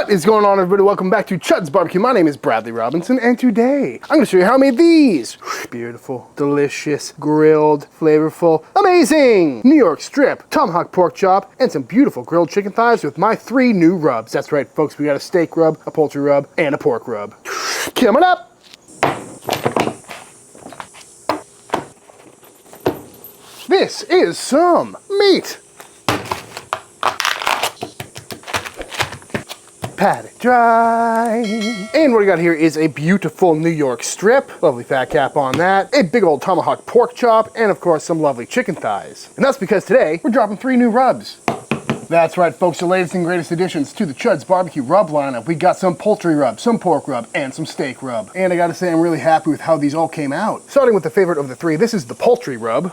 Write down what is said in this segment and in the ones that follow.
What is going on, everybody? Welcome back to Chuds BBQ. My name is Bradley Robinson, and today I'm going to show you how I made these. Beautiful, delicious, grilled, flavorful, amazing New York strip, tomahawk pork chop, and some beautiful grilled chicken thighs with my 3 new rubs. That's right, folks. We got a steak rub, a poultry rub, and a pork rub. Coming up. This is some meat. Pat it dry. And what we got here is a beautiful New York strip, lovely fat cap on that, a big old tomahawk pork chop, and of course some lovely chicken thighs. And that's because today we're dropping 3 new rubs. That's right, folks, the latest and greatest additions to the Chuds BBQ rub lineup. We got some poultry rub, some pork rub, and some steak rub. And I gotta say, I'm really happy with how these all came out. Starting with the favorite of the 3, this is the poultry rub.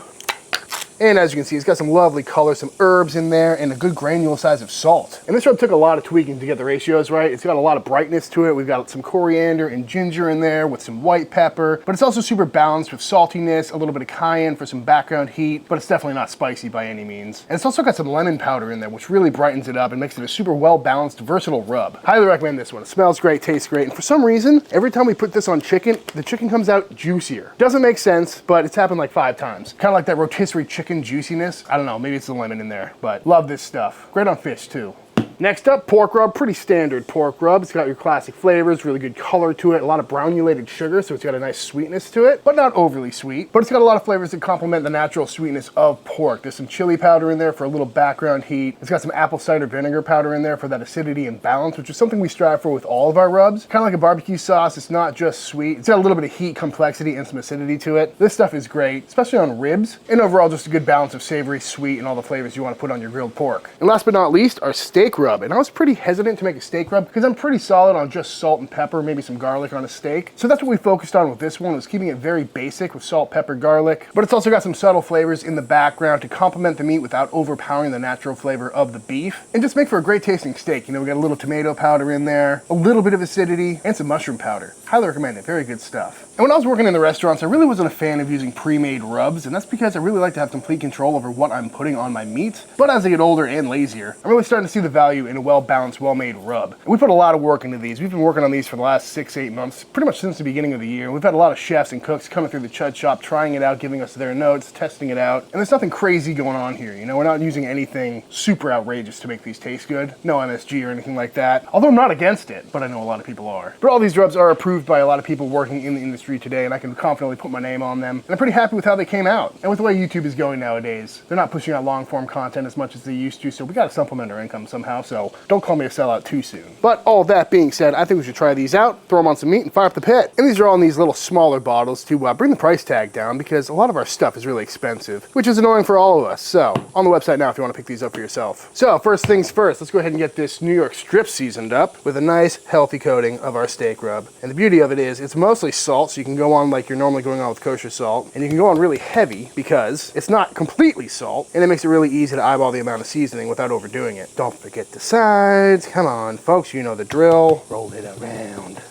And as you can see, it's got some lovely color, some herbs in there, and a good granular size of salt. And this rub took a lot of tweaking to get the ratios right. It's got a lot of brightness to it. We've got some coriander and ginger in there with some white pepper, but it's also super balanced with saltiness, a little bit of cayenne for some background heat, but it's definitely not spicy by any means. And it's also got some lemon powder in there, which really brightens it up and makes it a super well-balanced, versatile rub. Highly recommend this one. It smells great, tastes great, and for some reason, every time we put this on chicken, the chicken comes out juicier. Doesn't make sense, but it's happened like 5 times. Kind of like that rotisserie chicken juiciness. I don't know, maybe it's the lemon in there, but love this stuff. Great on fish too. Next up, pork rub. Pretty standard pork rub. It's got your classic flavors, really good color to it, a lot of granulated sugar, so it's got a nice sweetness to it, but not overly sweet. But it's got a lot of flavors that complement the natural sweetness of pork. There's some chili powder in there for a little background heat. It's got some apple cider vinegar powder in there for that acidity and balance, which is something we strive for with all of our rubs. Kind of like a barbecue sauce, it's not just sweet. It's got a little bit of heat, complexity, and some acidity to it. This stuff is great, especially on ribs, and overall just a good balance of savory, sweet, and all the flavors you want to put on your grilled pork. And last but not least, our steak rub. And I was pretty hesitant to make a steak rub because I'm pretty solid on just salt and pepper, maybe some garlic on a steak. So that's what we focused on with this one, was keeping it very basic with salt, pepper, garlic. But it's also got some subtle flavors in the background to complement the meat without overpowering the natural flavor of the beef. And just make for a great tasting steak. You know, we got a little tomato powder in there, a little bit of acidity, and some mushroom powder. Highly recommend it, very good stuff. And when I was working in the restaurants, I really wasn't a fan of using pre-made rubs, and that's because I really like to have complete control over what I'm putting on my meat. But as I get older and lazier, I'm really starting to see the value in a well-balanced, well-made rub. And we put a lot of work into these. We've been working on these for the last 6-8 months, pretty much since the beginning of the year. We've had a lot of chefs and cooks coming through the Chud shop, trying it out, giving us their notes, testing it out. And there's nothing crazy going on here, you know? We're not using anything super outrageous to make these taste good. No MSG or anything like that. Although I'm not against it, but I know a lot of people are. But all these rubs are approved by a lot of people working in the industry today, and I can confidently put my name on them. And I'm pretty happy with how they came out. And with the way YouTube is going nowadays, they're not pushing out long-form content as much as they used to, so we gotta supplement our income somehow, so don't call me a sellout too soon. But all that being said, I think we should try these out, throw them on some meat, and fire up the pit. And these are all in these little smaller bottles to bring the price tag down, because a lot of our stuff is really expensive, which is annoying for all of us. So, on the website now if you want to pick these up for yourself. So, first things first, let's go ahead and get this New York strip seasoned up with a nice, healthy coating of our steak rub. And the beauty of it is, it's mostly salt, so you can go on like you're normally going on with kosher salt, and you can go on really heavy because it's not completely salt, and it makes it really easy to eyeball the amount of seasoning without overdoing it. Don't forget the sides. Come on, folks, you know the drill. Roll it around.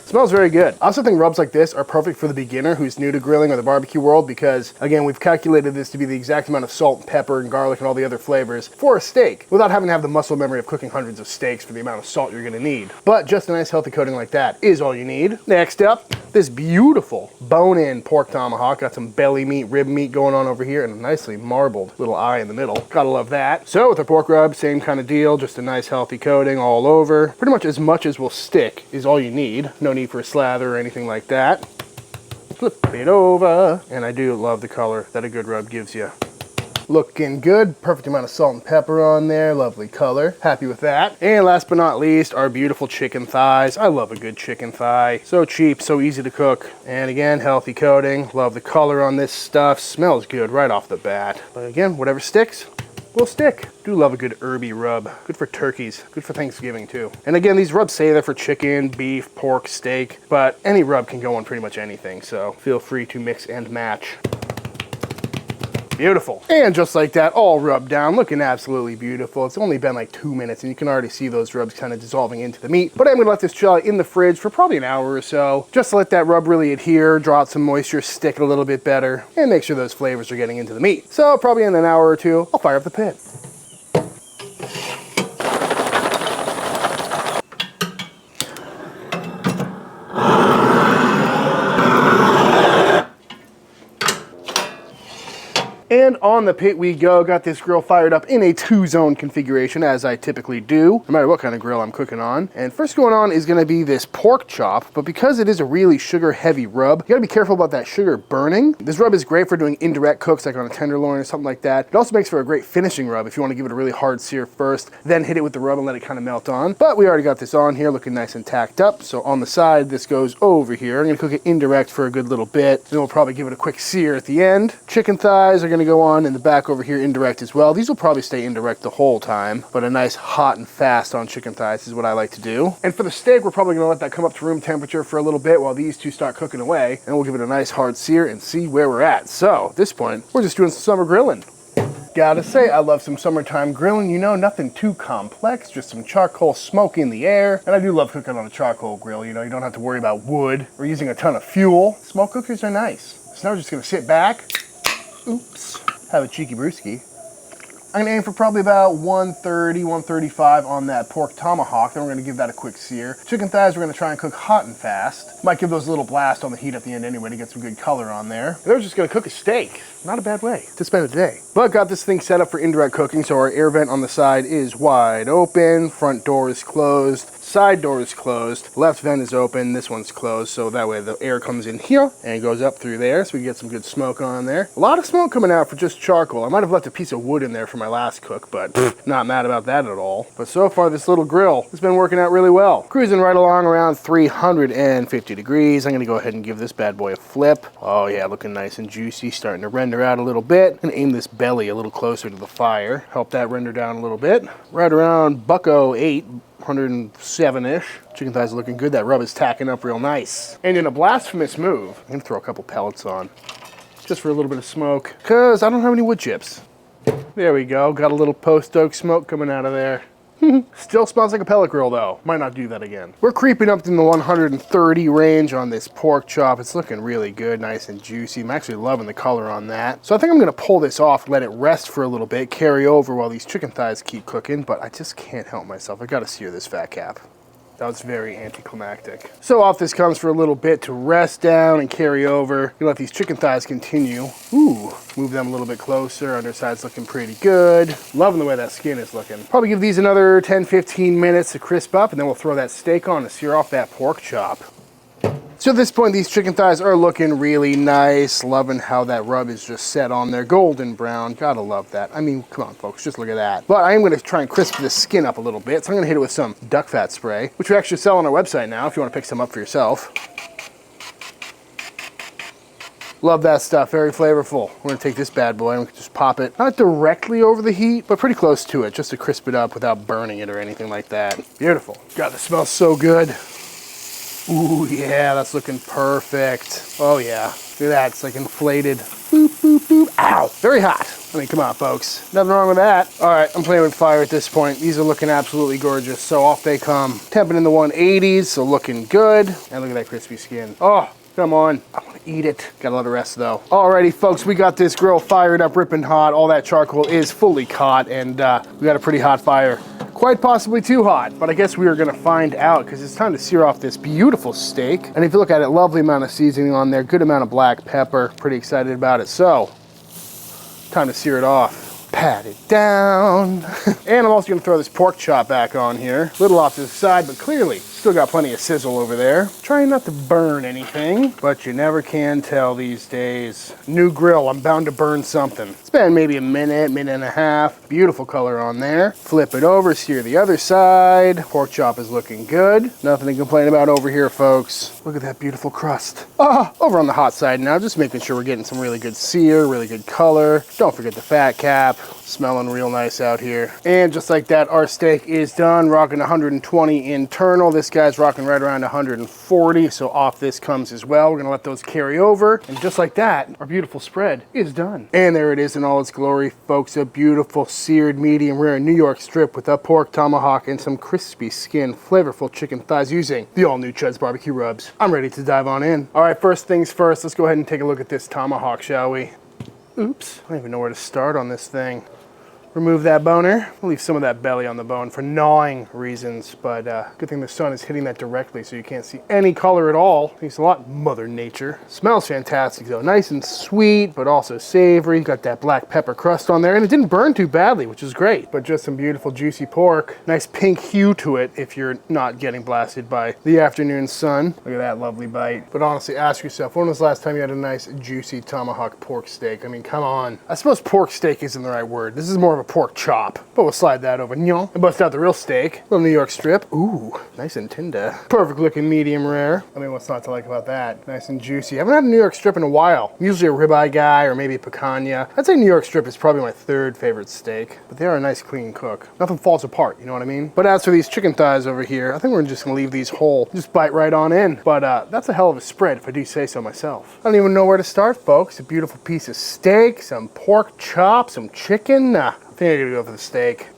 Smells very good. I also think rubs like this are perfect for the beginner who's new to grilling or the barbecue world because, again, we've calculated this to be the exact amount of salt and pepper and garlic and all the other flavors for a steak without having to have the muscle memory of cooking hundreds of steaks for the amount of salt you're gonna need. But just a nice healthy coating like that is all you need. Next up, this beautiful bone-in pork tomahawk. Got some belly meat, rib meat going on over here and a nicely marbled little eye in the middle. Gotta love that. So with our pork rub, same kind of deal, just a nice healthy coating all over. Pretty much as will stick is all you need. No need for a slather or anything like that. Flip it over. And I do love the color that a good rub gives you. Looking good, perfect amount of salt and pepper on there, lovely color, happy with that. And last but not least, our beautiful chicken thighs. I love a good chicken thigh. So cheap, so easy to cook. And again, healthy coating, love the color on this stuff, smells good right off the bat. But again, whatever sticks, will stick. Do love a good herby rub. Good for turkeys, good for Thanksgiving too. And again, these rubs say they're for chicken, beef, pork, steak, but any rub can go on pretty much anything, so feel free to mix and match. Beautiful. And just like that, all rubbed down, looking absolutely beautiful. It's only been like 2 minutes and you can already see those rubs kind of dissolving into the meat. But I'm gonna let this chill out in the fridge for probably an hour or so, just to let that rub really adhere, draw out some moisture, stick it a little bit better, and make sure those flavors are getting into the meat. So probably in an hour or two, I'll fire up the pit. And on the pit we go. Got this grill fired up in a 2-zone configuration, as I typically do, no matter what kind of grill I'm cooking on. And first going on is gonna be this pork chop, but because it is a really sugar heavy rub, you gotta be careful about that sugar burning. This rub is great for doing indirect cooks, like on a tenderloin or something like that. It also makes for a great finishing rub if you wanna give it a really hard sear first, then hit it with the rub and let it kind of melt on. But we already got this on here looking nice and tacked up. So on the side, this goes over here. I'm gonna cook it indirect for a good little bit. Then we'll probably give it a quick sear at the end. Chicken thighs are gonna go on in the back over here indirect as well. These will probably stay indirect the whole time, but a nice hot and fast on chicken thighs is what I like to do. And for the steak, we're probably gonna let that come up to room temperature for a little bit while these two start cooking away, and we'll give it a nice hard sear and see where we're at. So at this point, we're just doing some summer grilling. Gotta say, I love some summertime grilling. You know, nothing too complex, just some charcoal smoke in the air. And I do love cooking on a charcoal grill. You know, you don't have to worry about wood or using a ton of fuel. Smoke cookers are nice. So now we're just gonna sit back, oops, have a cheeky brewski. I'm gonna aim for probably about 130, 135 on that pork tomahawk. Then we're gonna give that a quick sear. Chicken thighs we're gonna try and cook hot and fast. Might give those a little blast on the heat at the end anyway to get some good color on there. And then we're just gonna cook a steak. Not a bad way to spend a day. But got this thing set up for indirect cooking, so our air vent on the side is wide open, front door is closed, side door is closed, left vent is open, this one's closed, so that way the air comes in here and goes up through there, so we can get some good smoke on there. A lot of smoke coming out for just charcoal. I might have left a piece of wood in there for my last cook, but not mad about that at all. But so far, this little grill has been working out really well. Cruising right along around 350 degrees. I'm gonna go ahead and give this bad boy a flip. Oh yeah, looking nice and juicy, starting to render out a little bit. And aim this belly a little closer to the fire. Help that render down a little bit. Right around bucko 107-ish. Chicken thighs are looking good. That rub is tacking up real nice. And in a blasphemous move, I'm gonna throw a couple pellets on, just for a little bit of smoke, because I don't have any wood chips. There we go. Got a little post oak smoke coming out of there. Still smells like a pellet grill though. Might not do that again. We're creeping up in the 130 range on this pork chop. It's looking really good, nice and juicy. I'm actually loving the color on that. So I think I'm gonna pull this off, let it rest for a little bit, carry over while these chicken thighs keep cooking, but I just can't help myself. I gotta sear this fat cap. That was very anticlimactic. So off this comes for a little bit to rest down and carry over. You let these chicken thighs continue. Ooh, move them a little bit closer. Underside's looking pretty good. Loving the way that skin is looking. Probably give these another 10-15 minutes to crisp up, and then we'll throw that steak on to sear off that pork chop. So at this point, these chicken thighs are looking really nice. Loving how that rub is just set on there. Golden brown. Gotta love that. I mean, come on, folks. Just look at that. But I am going to try and crisp the skin up a little bit. So I'm going to hit it with some duck fat spray, which we actually sell on our website now if you want to pick some up for yourself. Love that stuff. Very flavorful. We're going to take this bad boy and we can just pop it, not directly over the heat, but pretty close to it, just to crisp it up without burning it or anything like that. Beautiful. God, this smells so good. Ooh, yeah, that's looking perfect. Oh, yeah. Look at that. It's like inflated. Boop, boop, boop. Ow. Very hot. I mean, come on, folks. Nothing wrong with that. All right, I'm playing with fire at this point. These are looking absolutely gorgeous. So off they come. Temping in the 180s, so looking good. And look at that crispy skin. Oh, come on. I want to eat it. Got a lot of rest, though. Alrighty, folks, we got this grill fired up, ripping hot. All that charcoal is fully caught, and we got a pretty hot fire. Quite possibly too hot, but I guess we are gonna find out because it's time to sear off this beautiful steak. And if you look at it, lovely amount of seasoning on there, good amount of black pepper, pretty excited about it. So, time to sear it off. Pat it down. And I'm also gonna throw this pork chop back on here. A little off to the side, but clearly still got plenty of sizzle over there. Trying not to burn anything, but you never can tell these days. New grill, I'm bound to burn something. It's been maybe a minute, minute and a half. Beautiful color on there. Flip it over, sear the other side. Pork chop is looking good. Nothing to complain about over here, folks. Look at that beautiful crust. Over on the hot side now, just making sure we're getting some really good sear, really good color. Don't forget the fat cap. Smelling real nice out here. And just like that, our steak is done. Rocking 120 internal. This guy's rocking right around 140, so off this comes as well. We're gonna let those carry over. And just like that, our beautiful spread is done. And there it is in all its glory, folks. A beautiful seared medium rare New York strip with a pork tomahawk and some crispy skin, flavorful chicken thighs using the all-new Chuds BBQ rubs. I'm ready to dive on in. All right, first things first, let's go ahead and take a look at this tomahawk, shall we? Oops, I don't even know where to start on this thing. remove that boner. We'll leave some of that belly on the bone for gnawing reasons, but good thing the sun is hitting that directly so you can't see any color at all. Thanks a lot, Mother Nature. Smells fantastic though. Nice and sweet, but also savory. Got that black pepper crust on there, and it didn't burn too badly, which is great. But just some beautiful juicy pork. Nice pink hue to it if you're not getting blasted by the afternoon sun. Look at that lovely bite. But honestly, ask yourself, when was the last time you had a nice juicy tomahawk pork steak? I mean, come on. I suppose pork steak isn't the right word. This is more of a pork chop, but we'll slide that over and bust out the real steak. Little New York strip. Ooh, nice and tender. Perfect looking medium rare. I mean, what's not to like about that? Nice and juicy. I haven't had a New York strip in a while. I'm usually a ribeye guy or maybe a picanha. I'd say New York strip is probably my third favorite steak, but they are a nice clean cook. Nothing falls apart, you know what I mean? But as for these chicken thighs over here, I think we're just gonna leave these whole. Just bite right on in. But that's a hell of a spread if I do say so myself. I don't even know where to start, folks. A beautiful piece of steak, some pork chop, some chicken. I think I'm gonna go for the steak.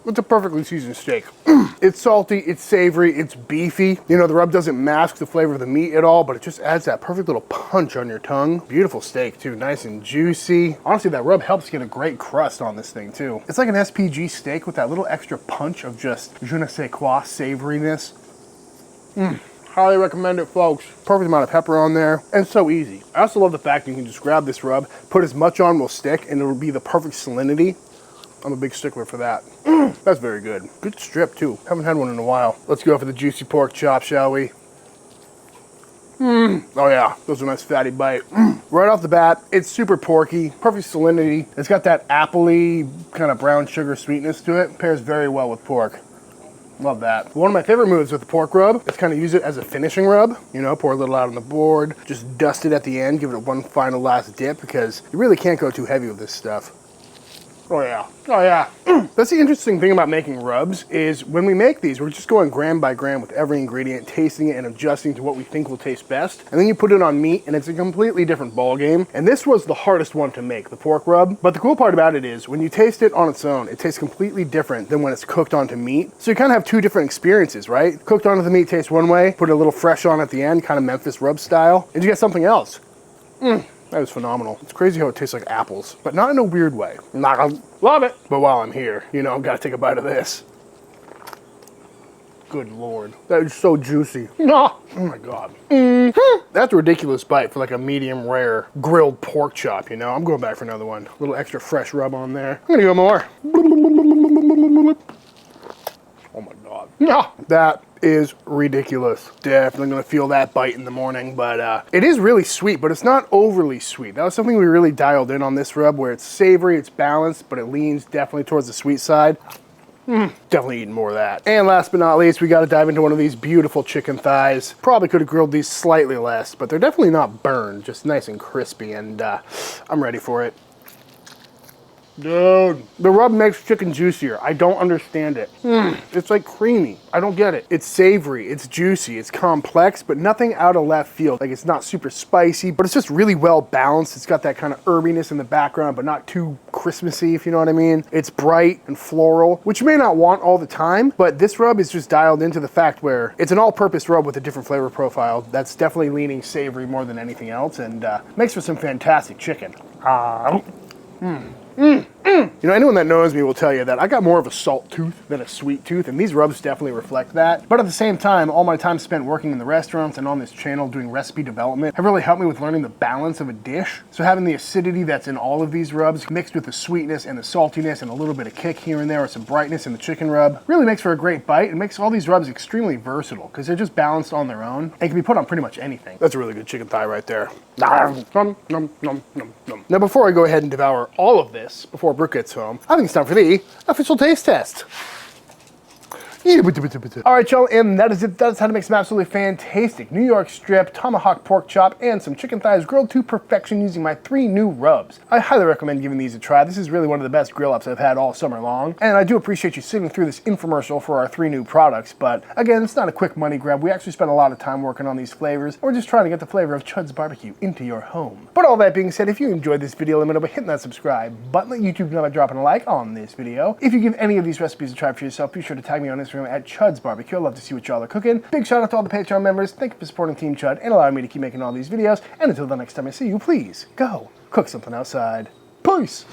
It's a perfectly seasoned steak. It's salty, it's savory, it's beefy. You know, the rub doesn't mask the flavor of the meat at all, but it just adds that perfect little punch on your tongue. Beautiful steak too, nice and juicy. Honestly, that rub helps get a great crust on this thing too. It's like an SPG steak with that little extra punch of just je ne sais quoi savoriness. Highly recommend it, folks. Perfect amount of pepper on there, and so easy. I also love the fact you can just grab this rub, put as much on will stick, and it'll be the perfect salinity. I'm a big stickler for that. That's very good. Good strip too. Haven't had one in a while. Let's go for the juicy pork chop, shall we? Oh yeah, those are a nice fatty bite. Right off the bat, it's super porky, perfect salinity. It's got that appley kind of brown sugar sweetness to it. Pairs very well with pork. Love that. One of my favorite moves with the pork rub is kind of use it as a finishing rub. You know, pour a little out on the board, just dust it at the end, give it one final last dip, because you really can't go too heavy with this stuff. Oh yeah, oh yeah. That's the interesting thing about making rubs is when we make these, we're just going gram by gram with every ingredient, tasting it and adjusting to what we think will taste best. And then you put it on meat and it's a completely different ball game. And this was the hardest one to make, the pork rub. But the cool part about it is when you taste it on its own, it tastes completely different than when it's cooked onto meat. So you kind of have two different experiences, right? Cooked onto the meat tastes one way, put a little fresh on at the end, kind of Memphis rub style, and you get something else. That was phenomenal. It's crazy how it tastes like apples, but not in a weird way. Love it. But while I'm here, you know, I've got to take a bite of this. Good Lord. That is so juicy. Oh my God. That's a ridiculous bite for like a medium rare grilled pork chop, you know? I'm going back for another one. A little extra fresh rub on there. I'm gonna go more. Oh my God. That is ridiculous. Definitely gonna feel that bite in the morning, but it is really sweet, but it's not overly sweet. That was something we really dialed in on this rub, where it's savory, it's balanced, but it leans definitely towards the sweet side. Definitely eating more of that. And last but not least, we got to dive into one of these beautiful chicken thighs. Probably could have grilled these slightly less, but they're definitely not burned, just nice and crispy, and I'm ready for it. Dude, the rub makes chicken juicier. I don't understand it. It's like creamy. I don't get it. It's savory, it's juicy, it's complex, but nothing out of left field. Like, it's not super spicy, but it's just really well balanced. It's got that kind of herbiness in the background, but not too Christmassy, if you know what I mean. It's bright and floral, which you may not want all the time, but this rub is just dialed into the fact where it's an all-purpose rub with a different flavor profile that's definitely leaning savory more than anything else, and makes for some fantastic chicken. You know, anyone that knows me will tell you that I got more of a salt tooth than a sweet tooth, and these rubs definitely reflect that. But at the same time, all my time spent working in the restaurants and on this channel doing recipe development have really helped me with learning the balance of a dish. So having the acidity that's in all of these rubs mixed with the sweetness and the saltiness and a little bit of kick here and there with some brightness in the chicken rub really makes for a great bite and makes all these rubs extremely versatile because they're just balanced on their own and can be put on pretty much anything. That's a really good chicken thigh right there. Now before I go ahead and devour all of this, before Brooke gets home, I think it's time for the official taste test. All right, y'all, and that is it. That's how to make some absolutely fantastic New York strip, tomahawk pork chop, and some chicken thighs grilled to perfection using my 3 new rubs. I highly recommend giving these a try. This is really one of the best grill ups I've had all summer long, and I do appreciate you sitting through this infomercial for our 3 new products, but again, it's not a quick money grab. We actually spent a lot of time working on these flavors. We're just trying to get the flavor of Chuds BBQ into your home. But all that being said, if you enjoyed this video, let me know by hitting that subscribe button. Let YouTube know by dropping a like on this video. If you give any of these recipes a try for yourself, be sure to tag me on Instagram at Chuds BBQ. I'd love to see what y'all are cooking. Big shout out to all the Patreon members. Thank you for supporting Team Chud and allowing me to keep making all these videos. And until the next time I see you, please go cook something outside. Peace.